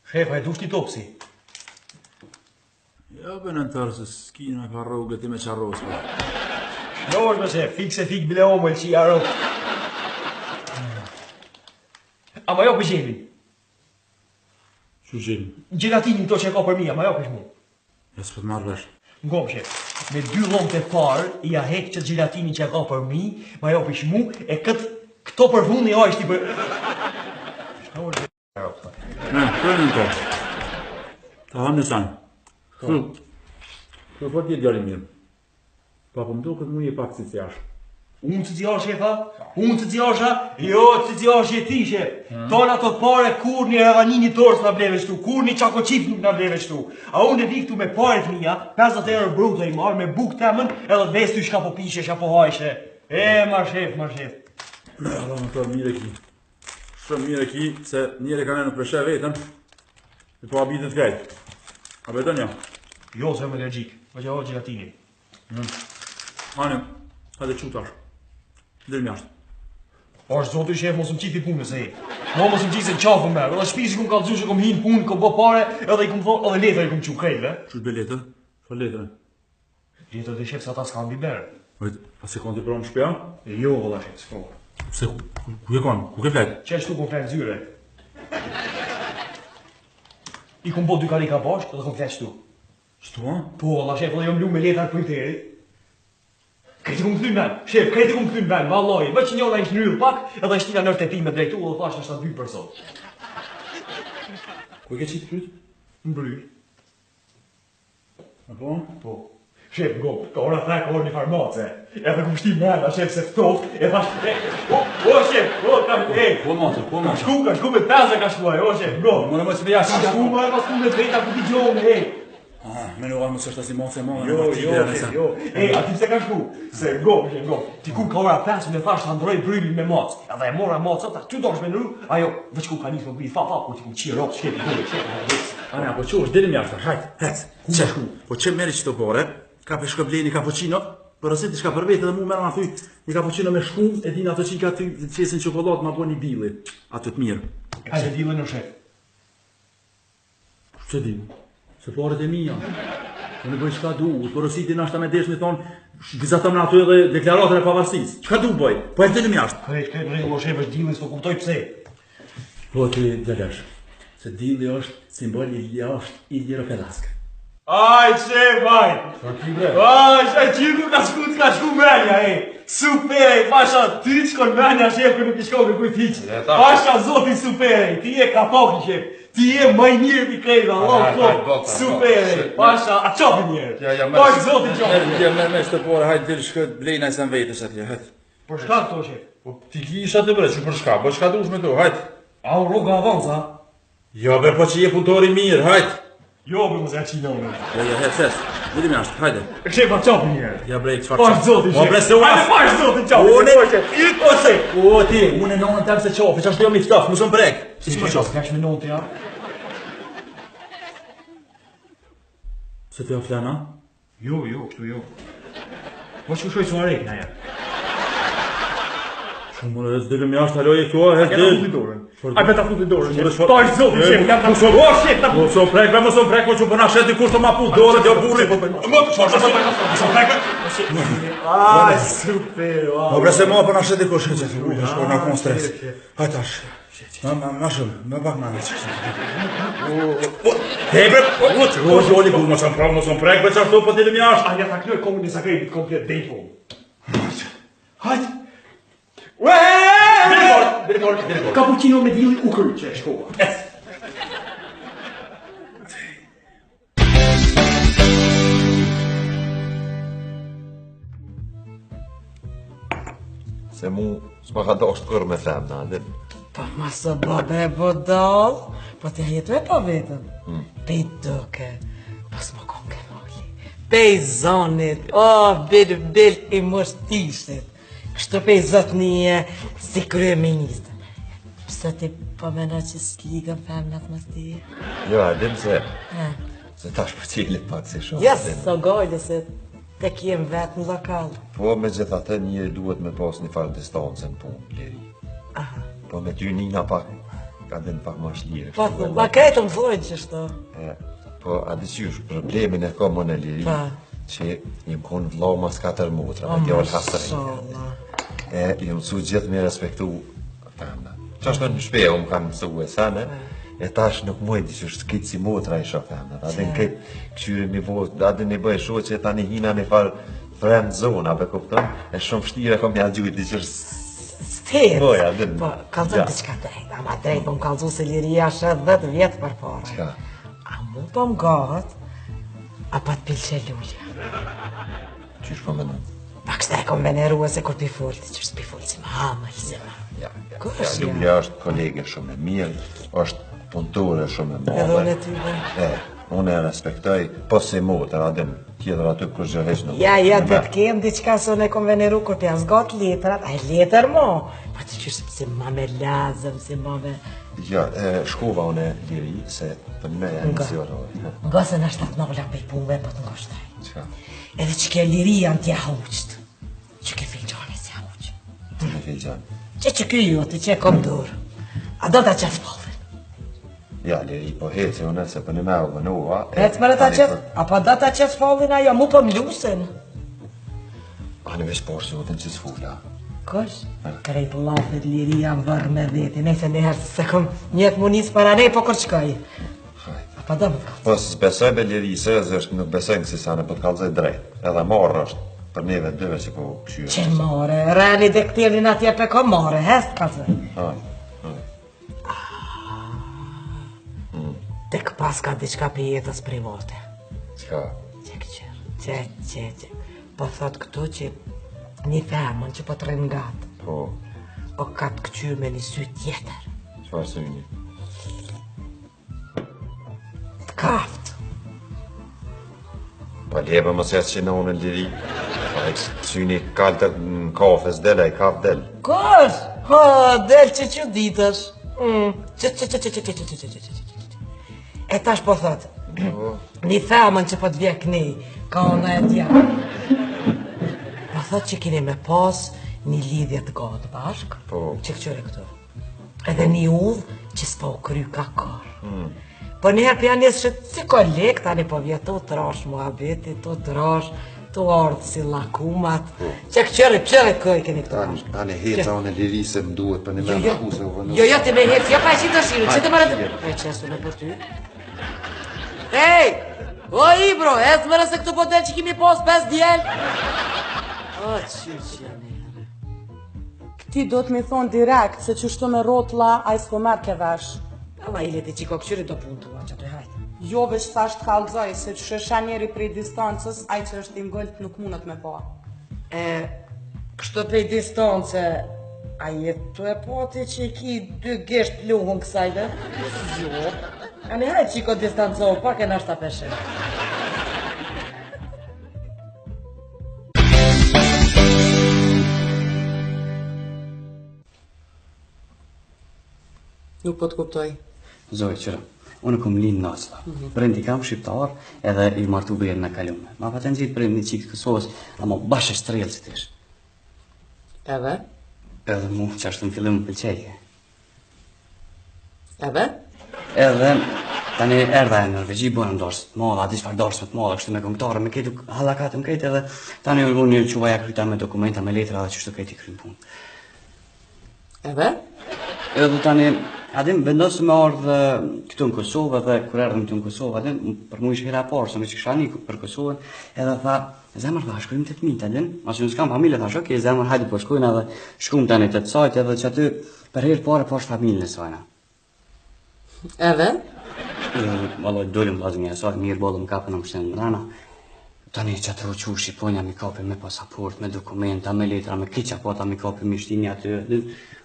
Shef, hajdu shti topsi. Ja, për në tërë se s'ki me ka rrugët i me qarros, pa. Jo, është me shef, fik se fik bile omëll që i arro. Ama jo për gjemi. Që gjemi? Gjelatinin to që e ka për mi, ama jo për shmu. Ja s'pët marrë vesh. Ngom, shef, me 2 dhomët e parë, i a hek që gjelatinin që e ka për mi, ma jo për shmu, e këto për fundi o ishti për... Ne, kërën në të. Ta hamë në sanë. Kërë fort jetë gjalli mirë. Pa po më do këtë mu je pak si cjash. Unë të zjash, shefa? Unë të zjasha? Jo, të zjash e ti, shef. Tonë ato pare kur një revanini tors nga bleve shtu, kur një qako qip nuk nga bleve shtu. A unë e viktu me paret mija, 50 euro bruto i marë, me buk temën, edhe vestu shka po pishe, shka po hajshe. Ma shef, ma shef. Ne, Allah më të mire ki. Shumë mire ki, se njëre ka ne nuk preshe vetën, e po abitet kajt. A beton ja? Jo, se më allergjik, ma që o gjelatini. Hanim, hajde qutash. Dhe mjashtë. Ashtë zotë i shef, mos më qiti punës e. Mos më qiti se qafën me, edhe shpisi kum ka dzu që kom hinë punë, kom bo pare, edhe i kum thonë, edhe letër i kum qu krejtve. Qështë be letër? Qështë letër? Letër dhe shef se ata s'kan biber. Vajt, a se konë të pronë shpja? Jo, vëlla shef, s'ko. Se, ku ke konë? Ku ke fletë? Që shtu kom fletë zyre. I kum bo 2 karika bashkë, edhe kom fletë shtu. Shtu, a? Po, vëlla shef, edhe jom lu me letër për tëri. Kreti kum këtyn ben, shef, kreti kum këtyn ben, valloj, vë që njona ishtë nryllë pak, edhe ishtina nërë tepi me drejtu, edhe thashtë është aty për sot. Ku e ke qitë kryt? Në bryr. Apo? Po. Shef, go, ka ora thek, orë një farmace. Edhe kum shti mrena, shef, se ftoft, e thash, o, shef, o, kam, Po matë, po matë. ka shku me 5 ka shkuaj, o, shef, go. Mëre më që me jashtë. Ka shku me drejta ku t'i gjohën, Me në orë më së është asi matë se matë. Jo, ati pse ka shku? Se go, ti ku ka ora 5 me thash të ndroj brylin me macë. Edhe e mora macë, ta ty dosh me nëru, ajo, veç ku ka njës më bëj, fa, ku ti ku qi ropë, shketi, Anja, po që është dilim jashtë, hajt, hec. Që shku? Po që meri që të bore, ka për shko bleni cappuccino, për ësit i shka për vetë edhe mu mera ma thuj një cappuccino me shkum, e din ato që i ka ty qesin qokolat ma bo një bili, ato të mirë. Hajde dile në shef. Që di? Se paret e mija. Unë bëj çka du, por ësit i nashta me desh me thonë, vizatom në ato edhe deklaratën e pavarësisë. Çka du bëj? Po e dilim jashtë. Këtë rregull o shef është dilin, s'po kuptoj pse. Po ti djalesh, se dili është simbol i jashtë i Ljero Felaska. Aj, shef, aj! Sa ti bre? Aj, shef, që ka shku menja, Super, pasha, ty qkon menja, shef, kër nuk i shko kërkuj tiq. Pasha, zoti super, ti e kapoki, shef. Ti e maj mirë t'i krejda, Allah, klop. Super, pasha, a qopi njerë. Pasha, zoti qopi. Ja, me shtë pore, hajtë dilë shkët blejna i sen vetës atje, hajtë. Për shka këto, shef? Po ti kisha të bre, që për shka, po shka dush me to, hajtë. A u roga avanza? Jo, be, po që je punëtori mirë, hajtë. Jo, be, mos e qinonë. Ja, hes, dilim jashtë, hajde. Shef, a qopi njerë. Ja bre, qëfar Pasha, zoti, Po shef. bre, se uas. Hajde, pasha, zoti, qopi. O, ti, unë e nonën tem se qofi, që ashtë jo mi ftof, musëm prek. Si që më qofi, ka shme nonë të ja? Se të jo flena? Jo, kështu jo. Po që kushoj që marek, na ja. Shumë mërë, dhe s'dilim jashtë, halo, e kjo, he, Ka ta futi dorën. Aj, be ta futi dorën. Pasha, zoti, shef, ka ta futi dorën. Shef, ta futi. Musëm prek, be musëm prek, po që përna shetë dikush të ma pu dorët, jo burri. Aj, super, wow. Po bre, se ma përna shetë dikush, që shko nga kon stres. Hajtë tash. Ma shumë, me pak ma në që. He bre, o joli bu, musëm prek, be që ashtu po dilim jashtë. Ja ta knoj komën e sakrebit komplet dejton. Hajt! Dere fort. Cappuccino me dili u kërë që e shkoa. Se mu s'ma ka dasht kërë me them në andin. Po ma së babe e bodal, po t'ja jetu e pa vetëm. Pej duke, po s'ma kon ke mali. Pej zonit, bil i mështishtit. Kështu pej zotnije si krye ministër. Pse ti po mena që s'ligën femnat më t'ije? Jo, adim se tash për cilit pak si shumë. Jes, so gojde se te kiem vetë në lokal. Po me gjithatë njëri duhet me pas një farë distancën punë, Leri. Po me ty nina pak ka dhe në pak më shlirë. Ma krejtë më thojnë që shto. Po, a di qysh, problemin e ka më në liri, që jem konë vlau mas 4 motra, me djallë hasërin. Jem su gjithë me respektu femna. Qa është në shpeja, më kanë mësu e sene, e tash nuk mojt që është kitë si motra isha femna. A din këtë këshyri mi vo, a din i bëj shu që ta një hina një farë friend zone, ape kupton, e shumë shtire kom ja gjujt, që është Stet, Boja, din. po, kalzën të qka drejt, ama drejt po më kalzu se liria është 10 vjetë për pare. Qka? A mu po më gahët, a pa të pilqe lullja. Qysh po menon? Pa kështë e kom veneru e se kur pifulti, që është pifulti si më hamëll, si më. Ja, Kush Lulja është kolege shumë e mirë, është punëtore shumë e Edhe unë madhe. e ty dhe. Unë e respektoj, po si motër, adin, tjetër aty kur gjëheq nuk. Ja, të t'kem diqka se unë e kom veneru kur t'ja zgat letrat, a letër mo. Pa të qështë si ma me lazëm, si ma me... Ja, shkova unë e liri, se për me e një zjorë. Nga se në shtatë nolla për i punve, po të ngoshtaj. Qa? Edhe që ke liri janë t'ja huqët. Që ke filgjane si huqë. Të me filgjan. Që ky jote, që e kom dorë. A do t'a qëtë spallin. Ja, liri, po heci unë se për një me u vënua. Hecë mërë t'a qëtë, apo do t'a qëtë spallin ajo, mu po m'lusin. Ani veç porë që vëtën që s'fulla. Kush? Krejt lafit liri janë vërë me dheti, nejse njëherë se kom njëtë mu njësë para nej, po kur qkoj. Apo do më t'ka. Po s'besoj be liri se, është nuk besoj në kësisane, po t'kallëzoj drejt. Edhe marrë është, për neve dyve që po këshyre. Që more, reni dhe këtilin atje pe ko more, hest ka zë. Tek pas ka diqka për jetës private. Qka? Që. Po thot këtu që një femën që po të rënë gatë, Po, o ka të këqyrë me një sy tjetër. qfar syni? Të kaftë. Pa liebe mos jasë që në unë në liri. Syni kalë të në kafe s'dele, i kafë del. Kush? Ha, del që ditësh. E tash po thot, një femën që po të vjek një, ka ona e tja. Po thot që kini me pas një lidhje të gatë bashk, Po. që këqyre këtu. Edhe një uvë që s'po kry ka karë. Po njëherë për janë njësë që si koleg, tani po vjetu të rash muhabeti, të rash, të ardhë si lakumat, që këqyre këj keni këtu bashk. Tani heca unë e liri se më duhet për një me në kuse u vënu. Jo, ti me hec, jo pa e që të shiru, që të mërë të... E qesu në për ty. Hej! O, Ibro, ecë mërë se këtu po del që kimi pos 5 djel. O, që janë e. Ti do të mi thonë direkt se që shtu me rotla a i s'po merë ke vesh. Ama i leti qiko këqyri do punë të që të hajtë. Jo veç thash të kalzoj, se që shësha njeri prej distancës, a i që është ingëllt nuk mundet me po. Kështu prej distance, a jetu e poti që i ki 2 gesht pluhun kësajve? Jo. A ne hajtë qiko distancohë, pak e nashta peshe. Nuk po të kuptoj. Zoj, qëra, unë kom linë nasla. Brendi kam shqiptar edhe i martu berë në kalume. Ma pa të nëzitë brendi qikë Kosovës, ama bashkë shtrelë që tish. Edhe? Edhe mu që ashtë në fillim më pëlqeje. Edhe? Edhe tani erdha e Norvegji bënë dorës të madhe, ati çfarë dorës me të madhe, kështu me këngëtare, me këtu hallakatë me këtë edhe tani unë quvaja kryta me dokumenta, me letra dhe çështë këti krym punë. Edhe? Edhe tani Adim vendosë me ardhë këtu në Kosovë dhe kur erdhëm këtu në Kosovë, adim për mu ishë hera parë, se me që kësha një për Kosovën, edhe tha, zemër tha, shkojmë të mitë, adim, asë në s'kam familje, thash, okej, zemër, hajde po shkojnë edhe shkojmë tani të sajt, edhe që aty për herë pare pash familjen e sajna. Edhe? Valloj, dolim vllazën e sajt, mirë bodëm kapën në mështenë në rana. Tani që atë roqu Shqiponja mi kapi me pasaport, me dokumenta, me letra, me kiqa pata mi kapi mishtini aty,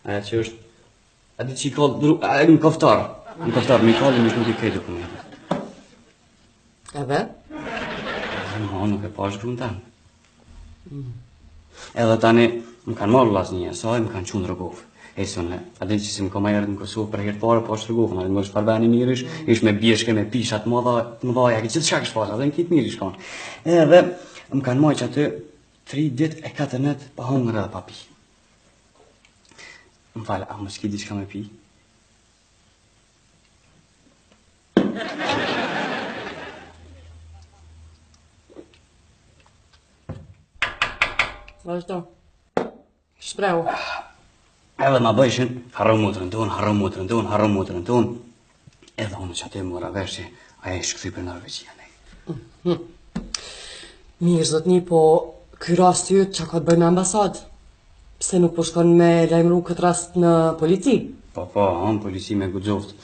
aja që është a di që i kollë, në koftar, mi kollë mish nuk i kej dokumentet. Edhe? Ma, nuk e pash grun tanë. Edhe tani, më kanë marrë vllazën e saj, më kanë qunë rëgovë. E sënë, a di që si më koma erë në Kosovë për herë pare, po është rëgovën, a di më është farbeni mirish, ish me bjeshke, me pishat, më dhaja, ki qëtë shak shpasa, dhe në kitë mirish kanë. Edhe, më kanë marrë që aty 3 dit e 4 net pa hongër edhe pa pi. Më falë, a më s'ki diçka me pi? Vazhdo. Shprehu. Edhe ma bëjshin, harro motrën tonë. Edhe unë që atë e mora vesh që aja e shkëthy për Norvegjia, ne. Mirë, zotni, po ky rast yt që ka të bëj me ambasadë? Pse nuk po shkon me lajmëru këtë rast në polici? Po, polici me guxoft.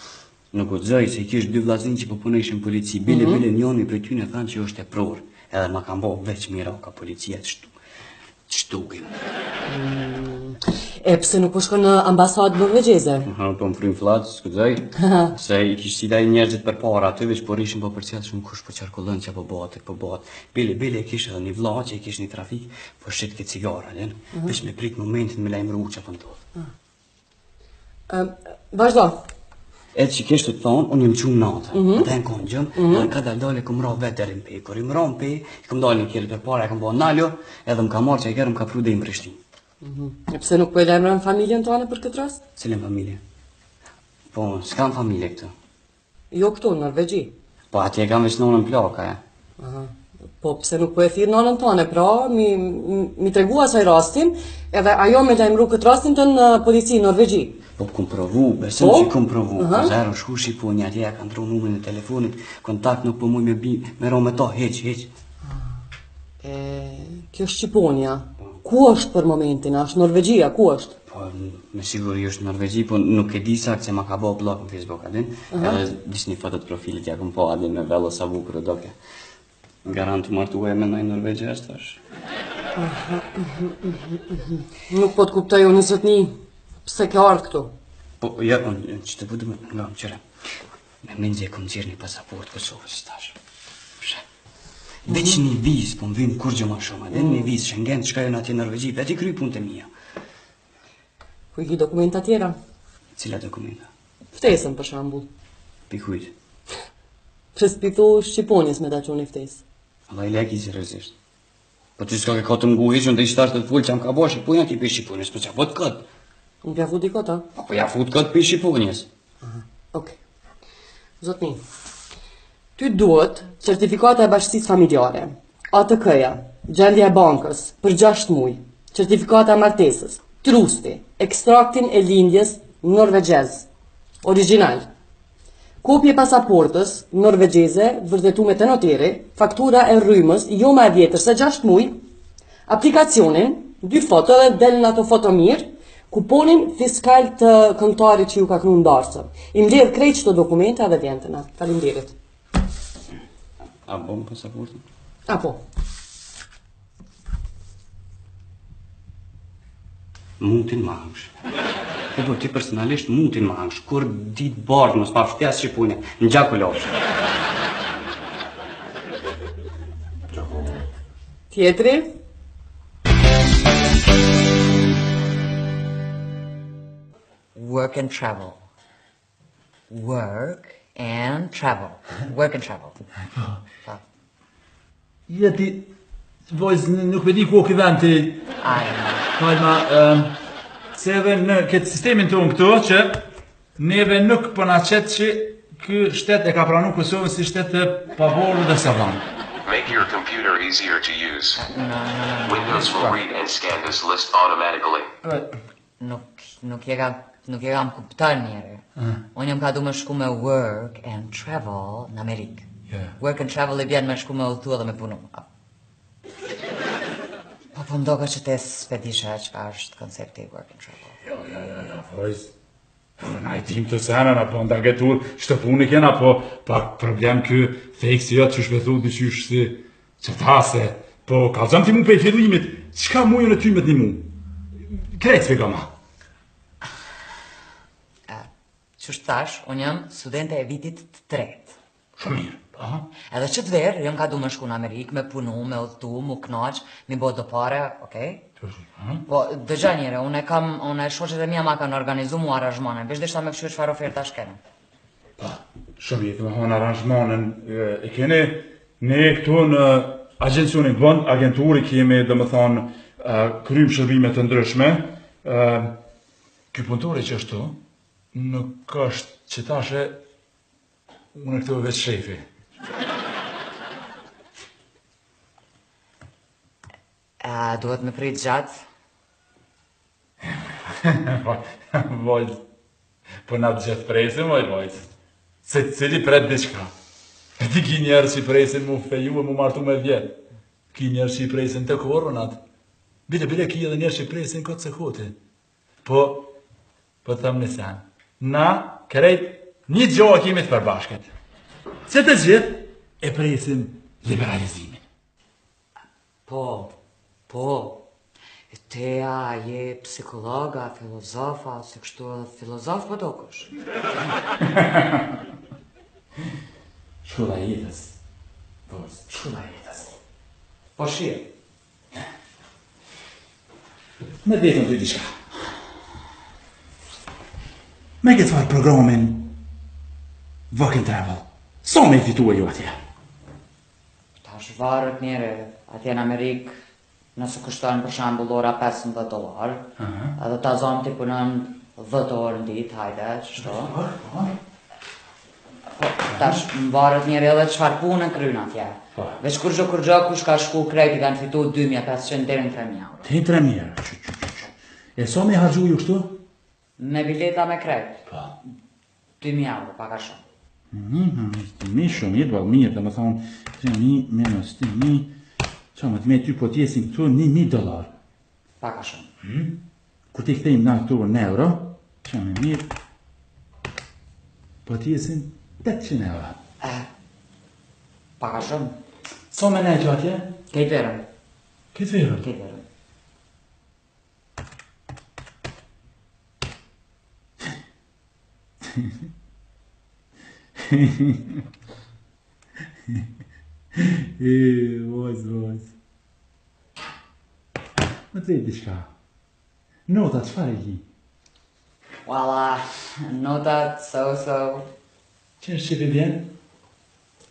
Nuk guxoj se i kish dy vllazin që po punojshin polici. Bile njoni prej tyne thanë që është e pror. Edhe ma kanë bo veç mira ka policia të shtukin. E pse nuk po shkon në ambasadë norvegjeze? Po më frym fllaç, skuzoj. Se i kish si daj njerëzit për para aty veç po rishin po përcjell shumë kush po qarkullon që po bëhet. Bile e kish edhe një vlla që i kish një trafik, po shet ke cigara, len. Veç me prit momentin me lajmëru çfarë po ndodh. Vazhdo. Edhe që kishtë të thonë, unë jëmë qumë natë, ata e në konë gjëmë, edhe ka dale këmë ra vetë deri në pe. Kër i më ra në pe, i këmë dalë në kjerë për para, e këmë bo naljo, edhe më ka marrë që i kjerë më ka pru dhe i më Prishtinë. E pse nuk po e lajmëron familjen tonë për këtë rast? Cilin familje? Po, s'kam familje këtë. Jo këtu, në Norvegji. Po, atje kam veç nonën plaka, Aha. Po pse nuk po e thirr nonën tonë, pra, mi tregu asaj rastin, edhe ajo me lajmëru këtë rastin të në polici në Norvegji. Po, kom provu, besëm që kom provu. Po, zero shku Shqiponi, atje e ka ndru numrin e telefonit, kontakt nuk po muj me ro me to, heq. Kjo Shqiponia, ku është për momentin, është Norvegjia, ku është? Po, me siguri është Norvegji, po nuk e di sakt se ma ka bo blog në Facebook, adin? Edhe disë një fotot profilit ja kom po, adin, me velo sa bukur doke. Garant të martu e me nëjë Norvegji është është. Nuk po të kuptoj unë zotni, pse ke ardhë këtu? Po, ja, që të budu nga më qëre. Me mendje e kom gjirë një pasaport Kosovës, stash. Veç një vizë, po më vynë kur gjë ma shumë, edhe një vizë Schengen të shkajën atje Norvegji, veti kry punë të mija. Ku i ki dokumenta tjera? Cila dokumenta? Ftesën, për shambull. Pikujt. Pse s'pitu Shqiponis me ta qunë i ftesë. Allah i leki seriozisht. Po ty s'ka ke ka të mgu heqën dhe i shtash të full që am ka bo Shqiponja ti për Shqiponjes, po që fut këtë. Unë pja fut i këta? Po ja fut këtë për Shqiponjes. Okej. Zotni, ty duhet certifikata e bashkësisë familjare, ATK-ja, gjendja e bankës, për 6 muaj, certifikata e martesës, trusti, ekstraktin e lindjes norvegjez, original, kopje pasaportës norvegjeze vërtetuar te noteri, faktura e rrymës jo më e vjetër se 6 muaj, aplikacionin, 2 foto dhe del në ato foto mirë, kuponin fiskal të këngëtarit që ju ka knu ndarësëm. I mbledh krejt çdo dokumenta dhe vjen të na. Faleminderit. A bom pasaportën? Apo. Mutin ma hangsh. E do ti personalisht mutin ma hangsh. Kur dit bardh mos pa ftes Shqipune, në gjaku lofsh. Tjetri? Work and travel. Work and travel. Work and travel. Jeti, vojz nuk me di ku o ki vend ti. Kalma, se edhe në këtë sistemin tonë këtu, që neve nuk përna qëtë që kë shtet e ka pranu Kosovën si shtet të pavorë dhe savan. Make your computer easier to use. Windows will read and scan this list automatically. Nuk e kam kuptar njeri. Unë jam ka du me shku me work and travel në Amerikë. Work and travel i bjen me shku me udhëtu edhe me punu. Po ndoka që te s'pedisha që ka është koncepti work and travel. Jo, vojz. Na i tim të sena, apo nda getur, shtë puni kena, po pak problem kë fejkë si jotë që shpethu dhe qysh si që tase, po kalzëm ti mu pe i fillimit, qka mujën e ty me t'ni mu? Krejt s've gama. Qështë thash, unë jam studente e vitit të tretë. Shumë mirë, aha. Edhe që të verë, jam ka du me shku në Amerikë, me punu, me udhëtu, mu knaq, mi bo do pare, okej? Po, dëgja njëre, unë e shoqet e mija ma kanë organizu mu aranjmanen, veç deshta me këshu çfarë oferta shkene. Pa, shumë jetë me honë aranjmanen, e kene, ne këtu në agencionin bënd, agenturi kemi, dhe më thonë, krymë shërbimet të ndryshme, ky punëtori që është tu, nuk është që tashe, unë e këtu e veç shefi. Duhet me prit gjatë. Vojt, po na të gjithë presim, vojt. Se cili pret diçka. E ti ki njerë që i presin mu feju e mu martu me vjetë. Ki njerë që i presin të koronat. Bile ki edhe njerë që i presin këtë se kote. Po thëmë një sen. Na, krejt, një gjohë kemi të përbashket. Se të gjithë e presim liberalizimin. Po. Teja je psikologa, filozofa, se kështu edhe filozof po dokush. Shkolla e jetës. Shkolla e jetës. Po shirë. Me vetëm të diçka. Me këtë farë programin Work and Travel. Sa me i fitua ju atje? Ta shvarët njere, atje në Amerikë, nëse kushton për shembull ora $15, edhe ta zonë ti punon 10 orë në ditë, hajde, ç'shto. Po, tash mbarët njëri edhe çfarë punë kryen atje. Veç kur gjo kush ka shku krejt i kanë fitu 2.500 deri në 3.000 euro. Te 3.000 euro. E sa me harxhu ju kështu? Me bileta me krejt. 2.000 euro, paka shumë. Mi shumë, jetë balë mirë, dhe më thonë, 3.000 minus 2.000, qa më të me ty po t'jesim këtu $1.000. Paka shumë. Kur t'i këtejmë na këtu në euro, qa me mirë, po t'jesim $800. Paka shumë. Sa me ne që atje? Kejt verën. Këtë verën? Kejt verën. Vojz. Më të rejtë diçka. Notat, qëfar e li? Walla, notat, so. Që në shqipe vjen?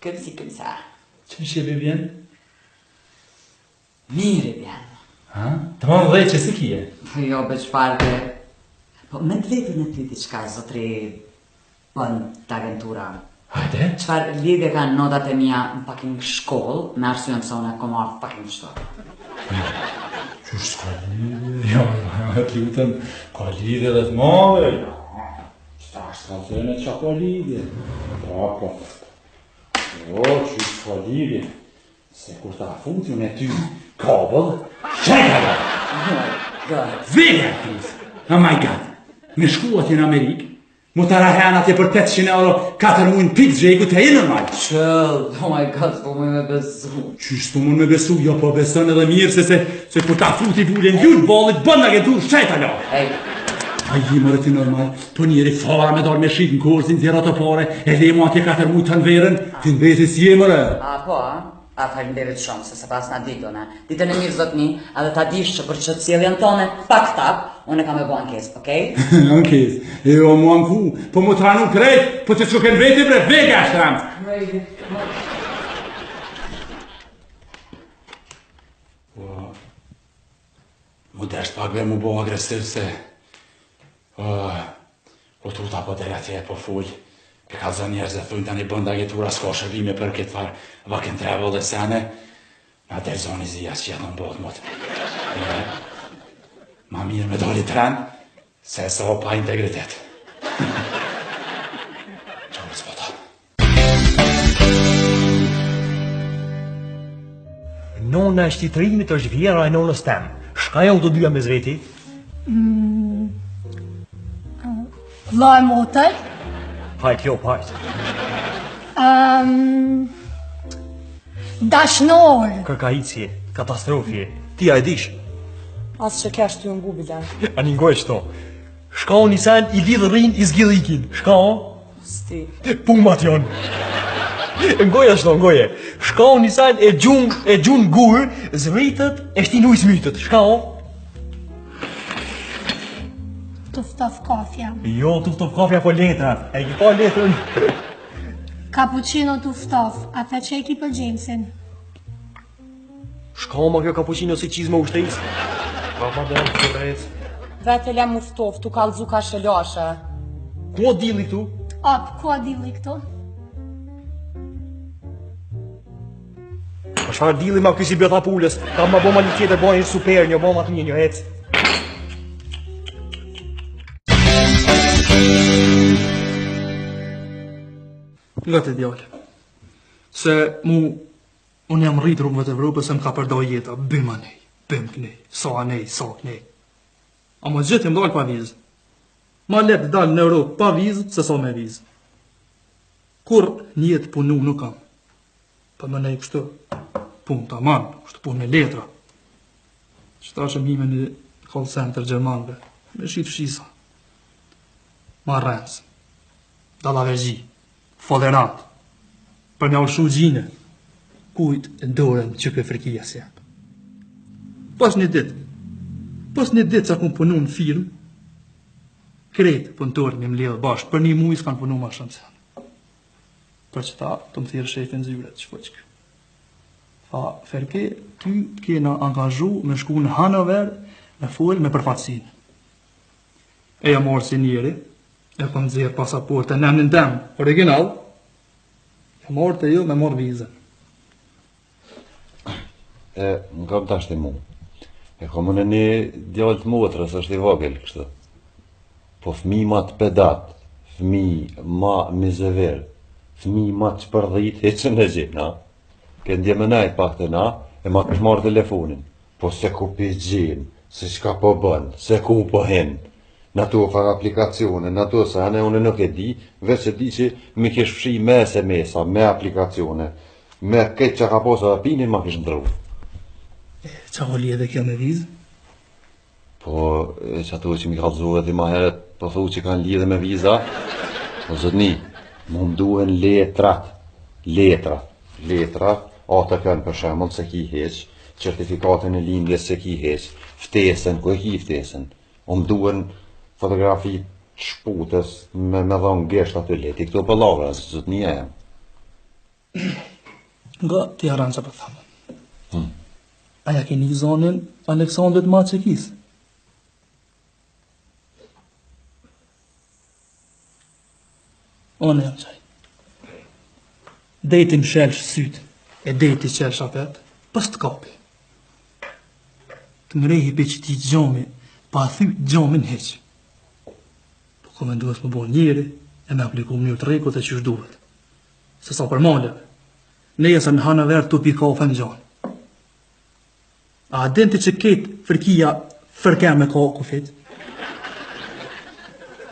Këmsa. Që në shqipe vjen? Mire vjen. Të më dhe që si kje? Jo, beq parte. Po, me të vetin e ty diçka, zotri, bën të agentura. Hajde? Qfar lidhje kanë notat e mija në fucking shkollë, me arsyen se unë e kom ardhë fucking shtonë. Qështë s'ka lidhje? Jo, të lutëm, ka lidhje dhe të madhe. S'ka zëne që ka lidhje. Po. Jo, qështë s'ka lidhje. Se kur ta futi unë e ty kabëll, qekëve! Vire, please! Oh my god! Me shku atje në Amerikë, mu të rahen atje për 800 euro 4 mujnë pitë gjejku të e normal. Qëll, oh my god, po mu me besu. Qështë po mu me besu? Jo, po beson edhe mirë se kur ta futi vullin vjullë bollit, bënd nga këtu shqeta lo. Ej. A i mërë të normal, po njeri fara me dalë me shqit në korsin, zjera të pare, e lemo atje 4 mujnë të në verën, të në veti si e mërë. A falimderit shumë, se pas na ditën e. Ditën e mirë zotni, edhe ta dish që për që të ciljen tone, pak tap, unë e kam e bo ankes, okej? Ankes, jo mu anku, po mu të ranu krejt, po të qëken veti bre, vega është ramë. Mu desht pak be mu bo agresiv se, po tuta po dere atje po full. Ke ka zë njerëz e thunë tani bënda agentura s'ka shërbime për këtë farë Work and Travel dhe sene, na del zoni zia që jetë në botë mot. Ma mirë me doli tren, se sa pa integritet. Qërë s'pota. Nona e shtitërimit është vjera e nonës tem. Shka jo të dyja me zveti? Vla e motër. Hajt, jo, hajt. Dashnor. Kërkajitësje, katastrofje. Ti a e dish? Asë që kesh të ju mbu bilen. A një ngoj qëto. Shka o nisen i lidhë rrin i zgjidh ikin. Shka o? Sti. Pumat janë. Ngoja shto, ngoje. Shka o nisen e gjun gurë, zëritët e shtin ujë smytët. Shka o? Tuftof kafja. Jo, tuftof kafja po letrat. E ki pa letrën. Cappuccino tuftof, atë që e ki për Jamesin. Shka o ma kjo cappuccino si qizme ushtric? Pa dhe në kërrec. Vete lem muftof, tu kalzu ka shëllashe. Ku o dili këtu? Ku a dili këtu? Po Çfarë dilli ma ky si bjota pulës? Ka ma bo ma një tjetër, bo një super, një bo ma të një hec. Nga të djallë, se unë jam rritë rrugëve të Evropës se më ka përdoj jeta, bim anej, bim kënej, sa anej, sa kënej. A më gjithë më dalë pa vizë. Ma letë dalë në Europë pa vizë, se sa me vizë. Kur një jetë punu nuk kam. Pa më nej kështu, pun të aman, kështu pun me letra. Qëta që mime një call center Gjermanve, me shqitë fshisa. Ma rrensë, dalavergji, foderat, për mja ushu gjine, kujt e dorën që për frikija si jep. Pas një dit që kun punu në firmë, kretë punëtorë me më ledhë bashkë, për një mujë s'kanë punu ma shumë sen. Për që ta, të më thirë shefin zyret, që po që kë. Tha, Ferke, ty kena angazhu me shku në Hanover, me full me përfatsin. E ja morë si njeri, e për më dzirë pasaporte në emnin tem, original, e morë të ju me morë vizën. Më kam tash të mu. E kom në një djallë të motrës, është i vogël, kështë. Po fmi ma të pedat, fmi ma mizever, fmi ma të shpërdhit, e që në gjithë, na? Kënë djemenajt pak të na, e ma kësh marrë telefonin. Po se ku pi gjinë, se shka po bënë, se ku po henë. Në to far aplikacione, në to se anë unë nuk e di, veç e di që mi kish fshi me SMS-a, me aplikacione, me këtë që ka posa dhe pinin, ma kish ndru. Qa ho lidhe kjo me vizë? Po, që ato që mi kalzohet i ma heret, po thu që kanë lidhe me viza, po zëtni, mu mduhen letrat, atë kanë për shemull se ki heq, certifikatën e lindjes se ki heq, ftesen, ku e ki ftesen, o mduhen fotografi shputës me dhonë gesht aty leti, këto për lavra, se zëtni e jam. Nga ti haran që për thamë. Aja keni zonin Aleksandrit Macekis. One jam qaj. Deti më shelsh sytë, e deti qelsh apet, pës të kapi. Të mrehi pe që ti gjomi, pa thy gjomin heq. Po komenduas më bo njeri, e me apliku mënyrë të rekut e që shduhet. Se sa për maleve, ne jesë në Hanover të pi kafe në gjonë. A denti që ketë frikija fërke me ka kufit?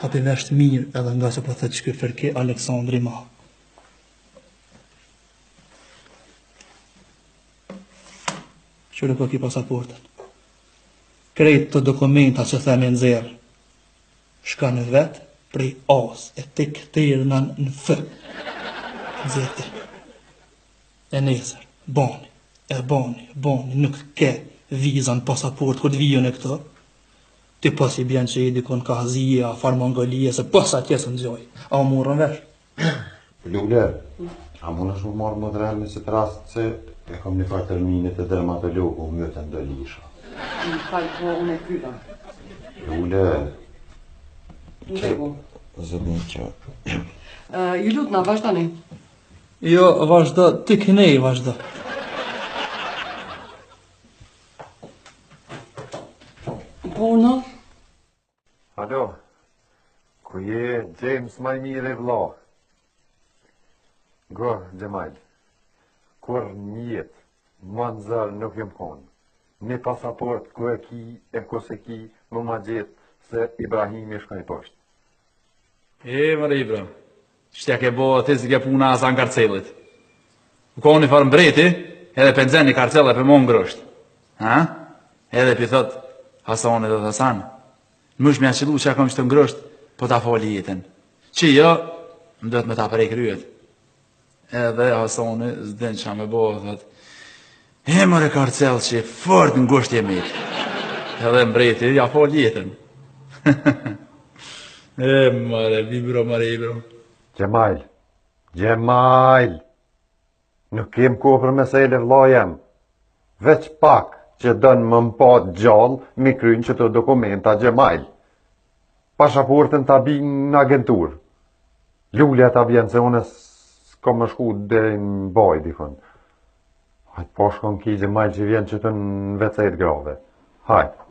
Hapi vesht mirë edhe nga se po thët që këtë fërke Aleksandri ma. Qërë po ki pasaportën. Krejt të dokumenta që themi në zerë. Shka në vetë prej as e të këtërë në fë. Në zerë të. E nesër, boni, nuk ke vizan, pasaport, këtë vijën e këto, ti pas i bjen që i dikon ka Azia, far Mongolia, se pas atjesë në gjoj. A më murën vesh? Lule, a më në shumë marrë më drejme se të rast se e kom një farë terminit e dermatologu më të ndëllisha. Në falë po unë e pyta. Lule... Ndegu. Zëmi që... Ju lutë na, vazhdani. Jo, vazhdo, ti kënej vazhdo. Puna? Alo, ku je James Majmire vla? Go, Gjemal, kur njet, manzal nuk jem konë. Një pasaport ku e ki, e ku se ki, më ma gjetë se Ibrahimi shkaj poshtë. Mërë Ibrahim, shtja ke bo të si ke puna asa në karcelit. U ka unë i farë mbreti, edhe penzen një karcele për mon grësht. Ha? Edhe për thot, Hasani dhe Hasan, në mësh me a qëllu që a kom që të ngrësht, po ta fali jetën. Që jo, më dhëtë me ta prej kryet. Edhe Hasani zdhen që a me bo, thot, mërë karcel që fort në ngusht jemit. Edhe mbreti, ja fali jetën. Mare, vibro. Gjemal, nuk kem ko për mesele vla jem. Veç pak që dënë më mpat gjallë, mi krynë që të dokumenta Gjemal. Pasaportën ta binë në agentur. Lulja ta vjenë se unë s'ko më shku dhe në baj, dikon. Hajtë po shkon kizë majtë që vjen që të në 20 grave. Hajtë.